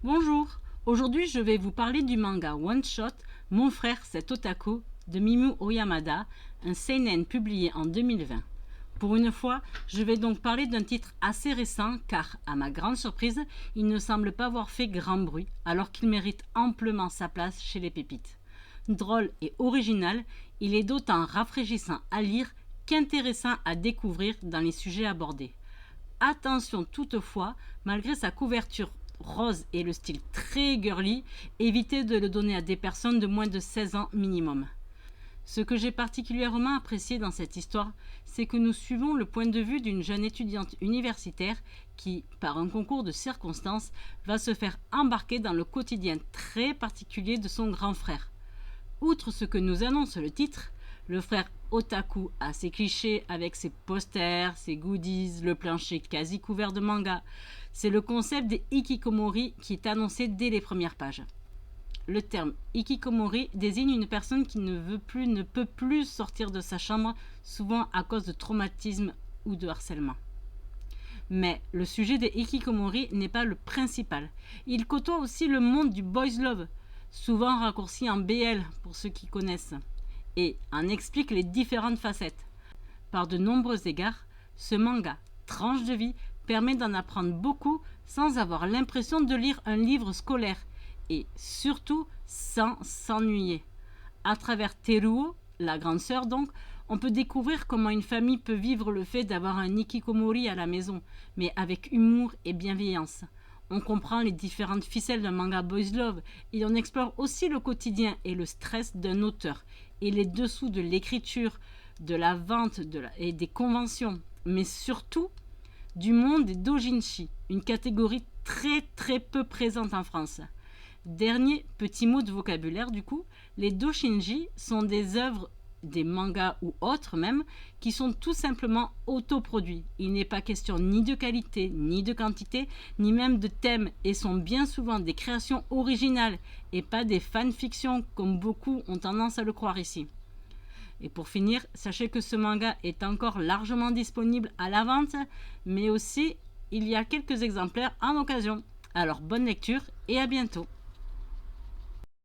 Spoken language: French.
Bonjour, aujourd'hui je vais vous parler du manga One Shot Mon frère c'est Otaku de Mimu Oyamada, un seinen publié en 2020. Pour une fois, je vais donc parler d'un titre assez récent car, à ma grande surprise, il ne semble pas avoir fait grand bruit alors qu'il mérite amplement sa place chez les pépites. Drôle et original, il est d'autant rafraîchissant à lire qu'intéressant à découvrir dans les sujets abordés. Attention toutefois, malgré sa couverture rose et le style très girly, évitez de le donner à des personnes de moins de 16 ans minimum. Ce que j'ai particulièrement apprécié dans cette histoire, c'est que nous suivons le point de vue d'une jeune étudiante universitaire qui, par un concours de circonstances, va se faire embarquer dans le quotidien très particulier de son grand frère. Outre ce que nous annonce le titre, le frère otaku a ses clichés avec ses posters, ses goodies, le plancher quasi couvert de manga. C'est le concept des hikikomori qui est annoncé dès les premières pages. Le terme hikikomori désigne une personne qui ne peut plus sortir de sa chambre, souvent à cause de traumatisme ou de harcèlement. Mais le sujet des hikikomori n'est pas le principal. Il côtoie aussi le monde du boys love, souvent raccourci en BL pour ceux qui connaissent, et en explique les différentes facettes. Par de nombreux égards, ce manga, tranche de vie, permet d'en apprendre beaucoup sans avoir l'impression de lire un livre scolaire et surtout sans s'ennuyer. À travers Teruo, la grande sœur donc, on peut découvrir comment une famille peut vivre le fait d'avoir un hikikomori à la maison, mais avec humour et bienveillance. On comprend les différentes ficelles d'un manga boys love et on explore aussi le quotidien et le stress d'un auteur et les dessous de l'écriture, de la vente et des conventions, mais surtout du monde des dojinshi, une catégorie très peu présente en France. Dernier petit mot de vocabulaire du coup, les doshinji sont des œuvres, des mangas ou autres même, qui sont tout simplement autoproduits. Il n'est pas question ni de qualité, ni de quantité, ni même de thème et sont bien souvent des créations originales et pas des fanfictions comme beaucoup ont tendance à le croire ici. Et pour finir, sachez que ce manga est encore largement disponible à la vente, mais aussi il y a quelques exemplaires en occasion. Alors bonne lecture et à bientôt.